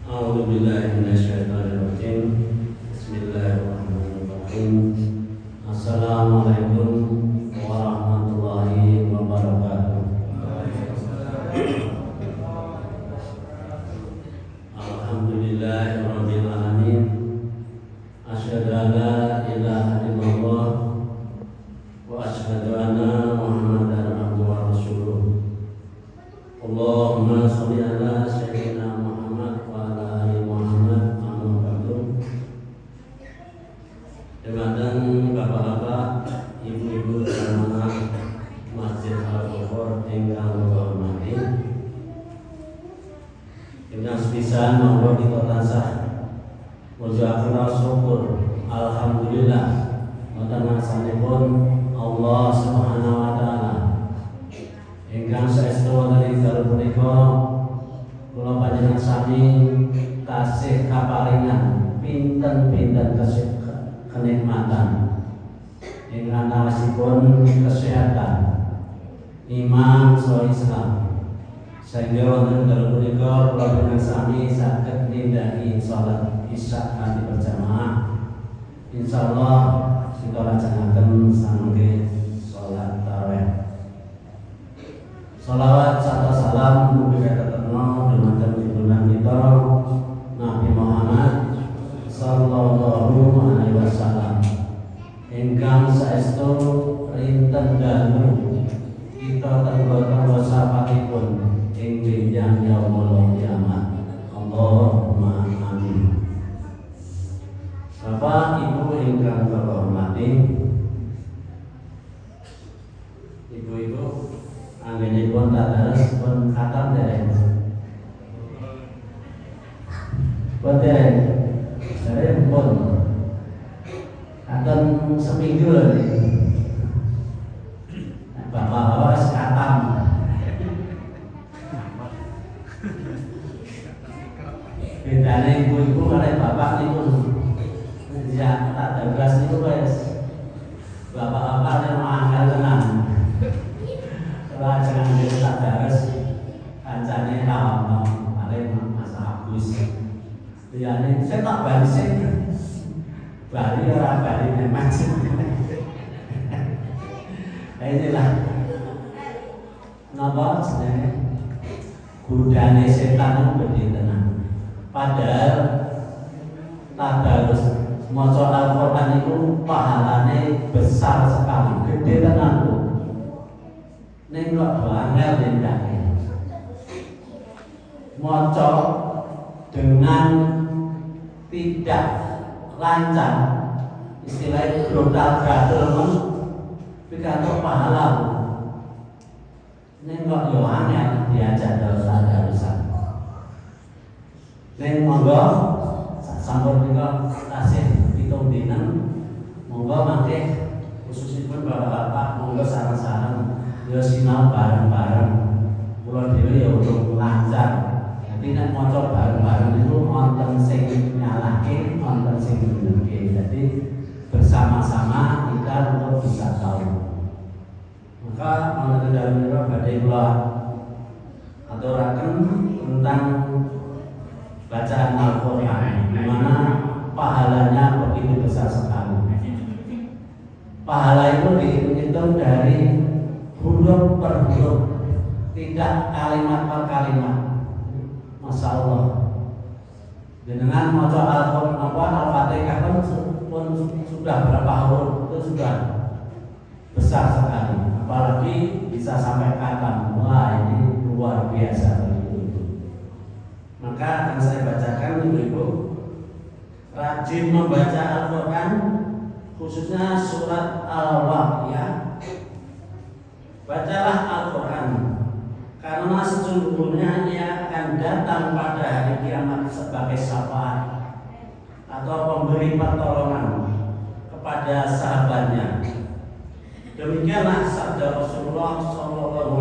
A'udzubillahi minasyaitonirrajim. Bismillahirrahmanirrahim. Assalamualaikum warahmatullahi wabarakatuh. Alhamdulillahirabbil alamin. Asyhadu an la ilaha illallah wa asyhadu anna Muhammadar abduhu wa rasuluh. Allahumma shalli ala sayyidina Muhammad wa ala ali Muhammad. Amma ba'du. Dumateng bapak-bapak, ibu-ibu jamaah Masjid Al-Ghufur ingkang kula hormati. Ingkang sepisan monggo kita tansah mujahadah syukur alhamdulillah wonten ngarsanipun Allah Subhanahu wa taala. Ingkang saestu wonten ing dalem punika kula panjenengan sami tasih kaparingan pinten-pinten kenikmatan ing antawisipun kesehatan, iman saha Islam. Sehingga wonten dalem punika kula panjenengan sami saged nindaki salat Isya kanthi berjamaah. Insyaallah kita lajengaken samangke salat tarawih. Salawat serta salam mugi katetno dumateng junjungan kita Nabi Muhammad sallallahu alaihi wasallam. Ingkang saestu rinten dalu kita tenggo-tenggo sapatipun ing benjang yaumul kiamat. Allahumma amin. Bapak Ibu ingkang kula hormati, ibu-ibu anggenipun tadarus pun khatam dereng. Pun dereng. Dereng pun. Akan seminggu lho. Bapak-bapak wis khatam. Bedane ibu-ibu kali bapak niku. Ya tadarus niku wis bapak-bapak yang angel tenan. Jangan jadi tadarus kancane kawan paling Mas Agus. Liyane saya tak balisik. Bali ora bali nemat. Inilah napa jenenge godane setan gede tenan. Padahal tadarus maca Al-Qur'an itu pahalane besar sekali, gede tenan tuh. Ning kok angel ndake. Maca dengan tidak lancar, istilahnya grotal-gatel men pikantuk pahala. Ning kok yo angel diajak tadarus. Ning monggo sampun nika tasih pitung dinen, monggo mangke khususipun bapak-bapak monggo sareng-sareng ya sinau bareng-bareng. Kula dhewe ya urung lancar. Dadi nek maca bareng-bareng itu wonten sing nyalahke, wonten sing benerke. Jadi bersama-sama kita untuk bisa tahu. Maka menawi dalem menika badhe kula aturaken tentang bacaan Al-Qur'an, di mana pahalanya begitu besar sekali. Pahala itu dihitung dari huruf per huruf, tidak kalimat per kalimat. Masya Allah. Dengan maca Al-Qur'an Al-Fatihah pun sudah berapa huruf, itu sudah besar sekali. Apalagi bisa sampai khatam. Wah, ini luar biasa begitu. Maka akan saya bacakan ibu-ibu, rajin membaca Al-Qur'an, khususnya surat Al-Waqiah. Bacalah Al-Quran, karena sesungguhnya ia akan datang pada hari kiamat sebagai syafaat atau pemberi pertolongan kepada sahabatnya. Demikianlah sabda Rasulullah SAW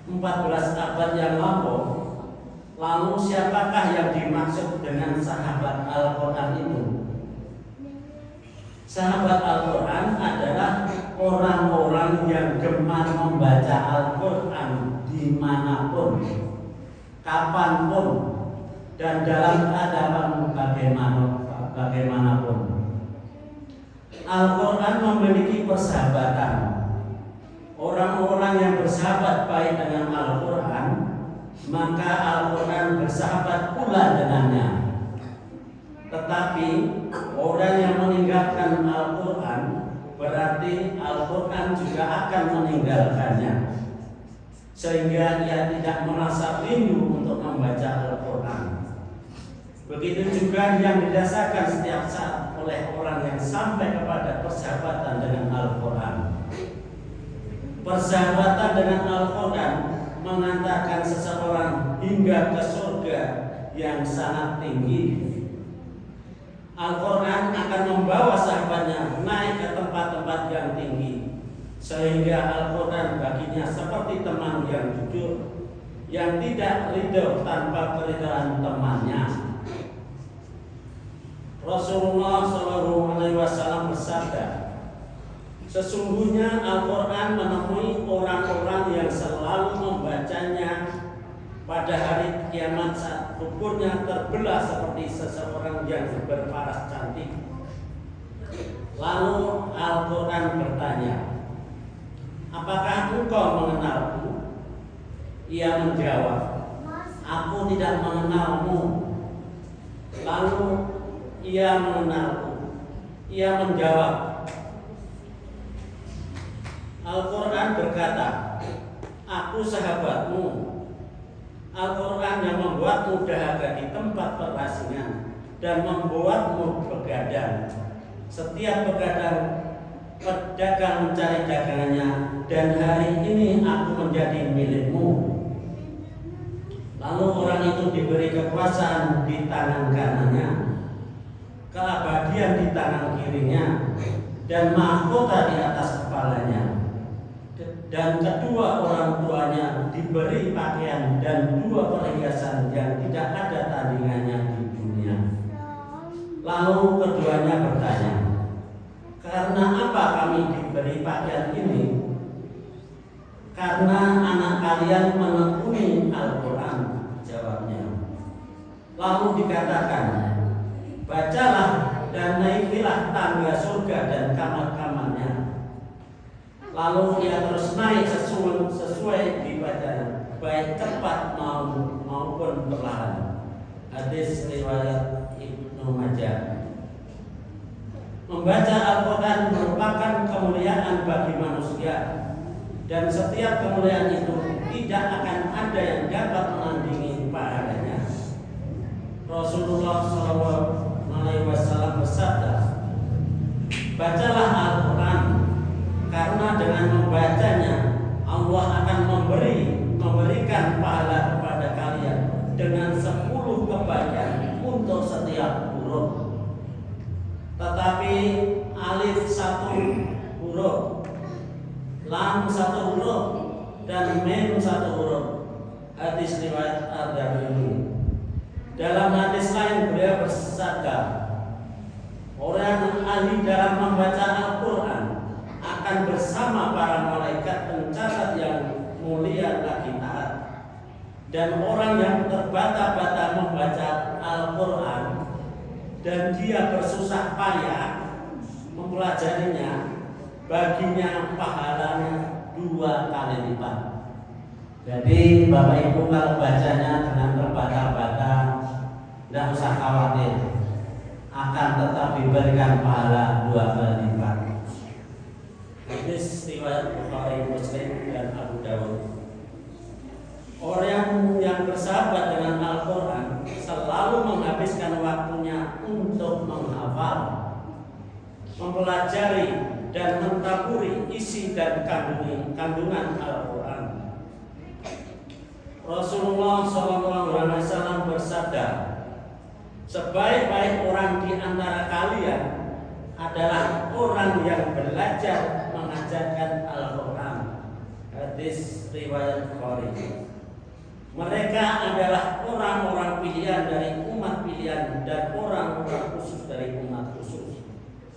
14 abad yang lalu. Lalu siapakah yang dimaksud dengan sahabat Al-Quran itu? Sahabat Al-Quran adalah orang-orang yang gemar membaca Al-Quran dimanapun, kapanpun, dan dalam keadaan bagaimanapun. Al-Quran memiliki persahabatan. Orang-orang yang bersahabat baik dengan Al-Quran, maka Al-Quran bersahabat pula dengannya. Tetapi orang yang meninggalkan Al-Quran, berarti Al-Quran juga akan meninggalkannya, sehingga ia tidak merasa rindu untuk membaca Al-Quran. Begitu juga yang dirasakan setiap saat oleh orang yang sampai kepada persahabatan dengan Al-Quran. Persahabatan dengan Al-Quran mengantarkan seseorang hingga ke surga yang sangat tinggi. Al-Quran akan membawa sahabatnya naik ke tempat-tempat yang tinggi, sehingga Al-Quran baginya seperti teman yang jujur, yang tidak ridho tanpa keridhaan temannya. Rasulullah SAW bersabda, sesungguhnya Al-Quran menemui orang-orang yang selalu membacanya pada hari kiamat saat tubuhnya terbelah seperti seseorang yang berparas cantik. Lalu Al-Quran bertanya, apakah engkau mengenalku? Ia menjawab, aku tidak mengenalmu. Lalu ia mengenalku. Ia menjawab, Al-Quran berkata, aku sahabatmu. Al-Quran yang membuatmu dahaga di tempat perasingan dan membuatmu begadang. Setiap pedagang mencari dagangannya, dan hari ini aku menjadi milikmu. Lalu orang itu diberi kekuasaan di tangan kanannya, keabadian di tangan kirinya, dan mahkota di atas kepalanya. Dan kedua orang tuanya diberi pakaian dan dua perhiasan yang tidak ada tandingannya di dunia. Lalu keduanya bertanya, karena apa kami diberi pakaian ini? Karena anak kalian menekuni Al-Quran, jawabnya. Lalu dikatakan, bacalah dan naikilah tangga surga dan kamar-kamarnya. Lalu ia terus naik sesuai dibacanya, baik cepat maupun perlahan. Hadis riwayat Ibnu Majah. Membaca Al-Quran merupakan kemuliaan bagi manusia, dan setiap kemuliaan itu tidak akan ada yang dapat menandingi pahalanya. Rasulullah SAW bersabda, bacalah Al-Quran, karena dengan membacanya Allah akan memberikan pahala kepada kalian dengan 10 kebaikan untuk setiap huruf. Tetapi alif 1 huruf, lam 1 huruf, dan mim 1 huruf. Hadis riwayat Ad-Darimi. Dalam hadis lain beliau bersabda, orang ahli dalam membaca Al-Quran akan bersama para malaikat pencatat yang mulia lagi taat. Dan orang yang terbata-bata membaca Al-Quran dan dia bersusah payah mempelajarinya, baginya pahalanya 2 kali lipat. Jadi Bapak Ibu kalau bacanya dengan terbata-bata, tidak usah khawatir, akan tetap diberikan pahala 2 kali lipat. Hadis riwayat Bukhari, Muslim, dan Abu Dawud. Orang yang bersahabat dengan Al-Quran selalu menghabiskan waktunya untuk menghafal, mempelajari, dan mentaburi isi dan kandungan Al-Quran. Rasulullah SAW bersabda, sebaik-baik orang di antara kalian adalah orang yang belajar mengajarkan Al-Quran. Hadis riwayat Bukhari. Mereka adalah orang-orang pilihan dari umat pilihan dan orang-orang khusus dari umat khusus.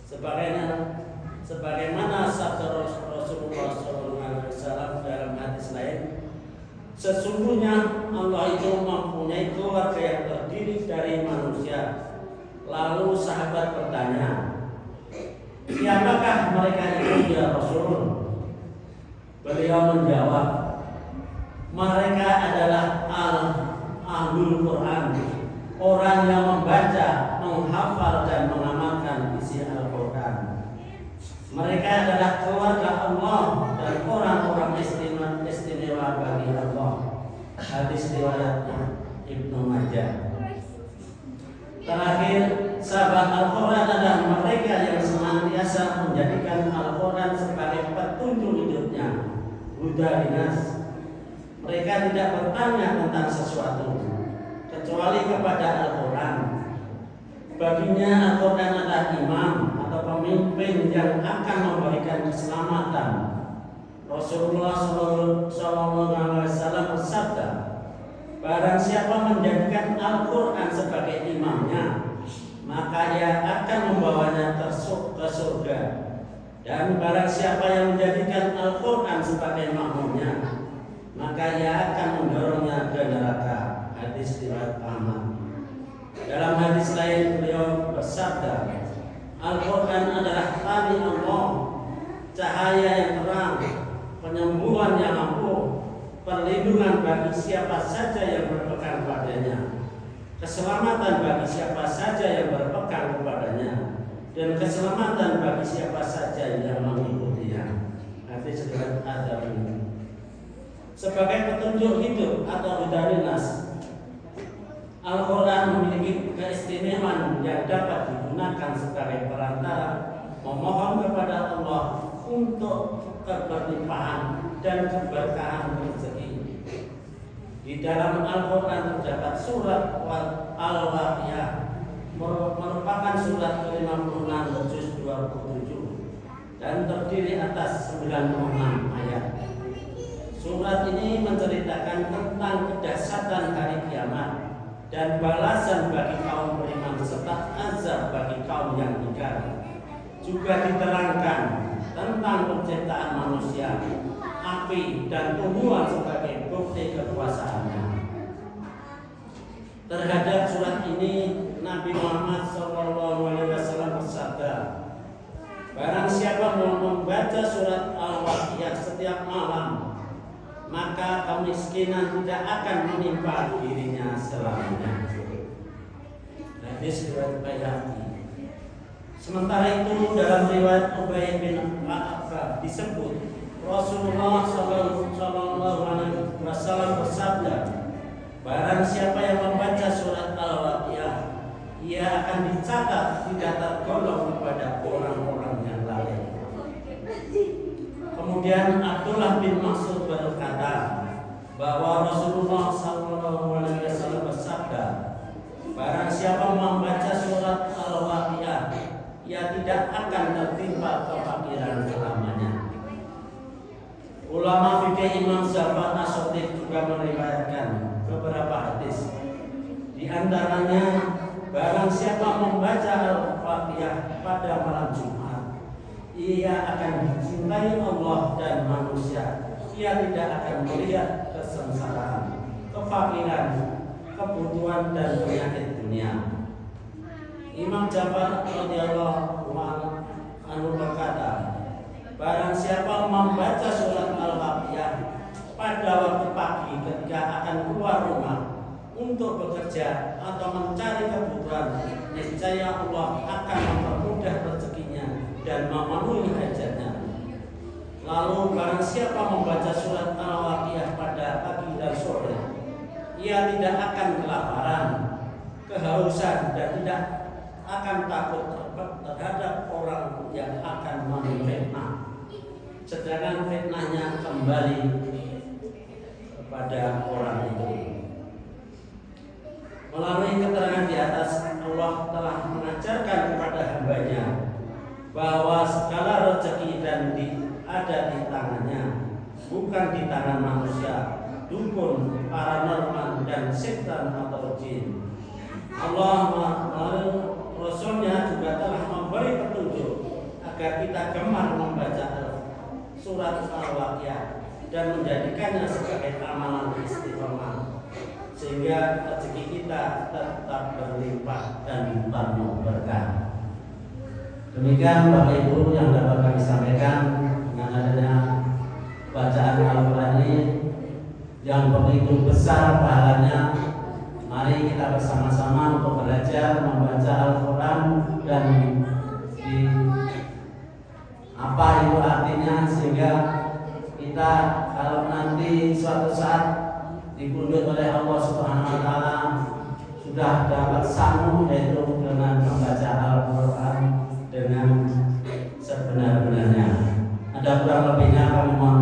Sebagaimana sabda Rasulullah SAW dalam hadis lain, Sesungguhnya Allah itu mempunyai keluarga yang terdiri dari manusia. Lalu sahabat bertanya, siapakah mereka itu ya Rasul? Beliau menjawab, mereka adalah Ahlul Quran, orang yang membaca, menghafal dan mengamalkan isi Al-Quran. Mereka adalah keluarga Allah dan orang-orang istimewa bagi Allah. Hadis riwayatnya Ibnu Majah. Terakhir, sahabat Al-Quran adalah mereka yang senantiasa menjadikan Al-Quran sebagai petunjuk hidupnya, huda linas. Mereka tidak bertanya tentang sesuatu kecuali kepada Al-Quran. Baginya Al-Quran adalah imam atau pemimpin yang akan memberikan keselamatan. Rasulullah SAW bersabda, barang siapa menjadikan Al-Quran sebagai imamnya, maka ia akan membawanya ke surga. Dan barang siapa yang menjadikan Al-Quran sebagai makmumnya, maka ia akan mendorongnya ke neraka. Hadis riwayat Ahmad. Dalam hadis lain beliau bersabda, Al-Quran adalah tali Allah, cahaya yang terang, penyembuhan yang ampuh, perlindungan bagi siapa saja yang berpegang padanya, keselamatan bagi siapa saja yang berpegang kepadanya, dan keselamatan bagi siapa saja yang mengikutinya. Hadis riwayat Ad-Darimi. Sebagai petunjuk hidup atau hidayah, Al-Quran memiliki keistimewaan yang dapat digunakan sebagai perantara memohon kepada Allah untuk keberlimpahan dan keberkahan rezeki. Di dalam Al-Quran terdapat surat Al-Waqiah, merupakan surat ke-56 juz 27 dan terdiri atas 96 ayat. Surat ini menceritakan tentang kedahsyatan hari kiamat dan balasan bagi kaum beriman serta azab bagi kaum yang ingkar. Juga diterangkan tentang penciptaan manusia, api dan tumbuhan sebagai bukti kekuasaannya. Terhadap surat ini Nabi Muhammad SAW bersabda, barang siapa mau membaca surat Al-Waqiah setiap malam, maka kemiskinan tidak akan menimpa dirinya selamanya. Hadis riwayat Baihaqi. Sementara itu dalam riwayat Ubay bin Ka'ab disebut Rasulullah SAW bersabda, barang siapa yang membaca surat Al-Waqiah, ia akan dicatat tidak tergolong kepada orang-orang yang lalai. Kemudian Abdullah bin Mas'ud berkata bahwa Rasulullah SAW bersabda, barang siapa membaca surat Al-Waqiah, ia tidak akan tertimpa kefakiran selamanya. Ulama fikih Imam Ja'far As-Shadiq juga meriwayatkan beberapa hadis. Di antaranya, barang siapa membaca Al-Waqiah pada malam Jumat, ia akan dicintai Allah dan manusia. Ia tidak akan melihat kesengsaraan, kefakiran, kebutuhan dan penyakit dunia. Imam Ja'far radhiyallahu anhu berkata, barang siapa membaca surat Al-Waqiah pada waktu pagi ketika akan keluar rumah untuk bekerja atau mencari kebutuhan, niscaya Allah akan mempermudah rezekinya dan memenuhi hajatnya. Lalu barang siapa membaca surat Al-Waqiah pada pagi dan sore, ia tidak akan kelaparan, kehausan dan tidak akan takut terhadap orang yang akan memfitnah, sedangkan fitnahnya kembali kepada orang itu. Melalui keterangan di atas, Allah telah mengajarkan kepada hambanya bahwa segala rezeki ada di tangannya, bukan di tangan manusia, dukun, paranormal dan setan atau jin. Allah melalui Rasulnya juga telah memberi petunjuk agar kita gemar membaca surat Al-Waqiah dan menjadikannya sebagai amalan istiqomah, sehingga rezeki kita tetap berlimpah dan penuh berkah. Demikian Bapak Ibu yang dapat kami sampaikan dengan adanya bacaan Al-Quran ini yang begitu besar pahalanya. Mari kita bersama-sama untuk belajar membaca Al-Quran dan apa itu artinya, sehingga kita kalau nanti suatu saat dikunjungi oleh Allah Subhanahu wa taala sudah dapat sanggup, yaitu dengan membaca Al-Quran dengan sebenar-benarnya. Ada kurang lebihnya kami mohon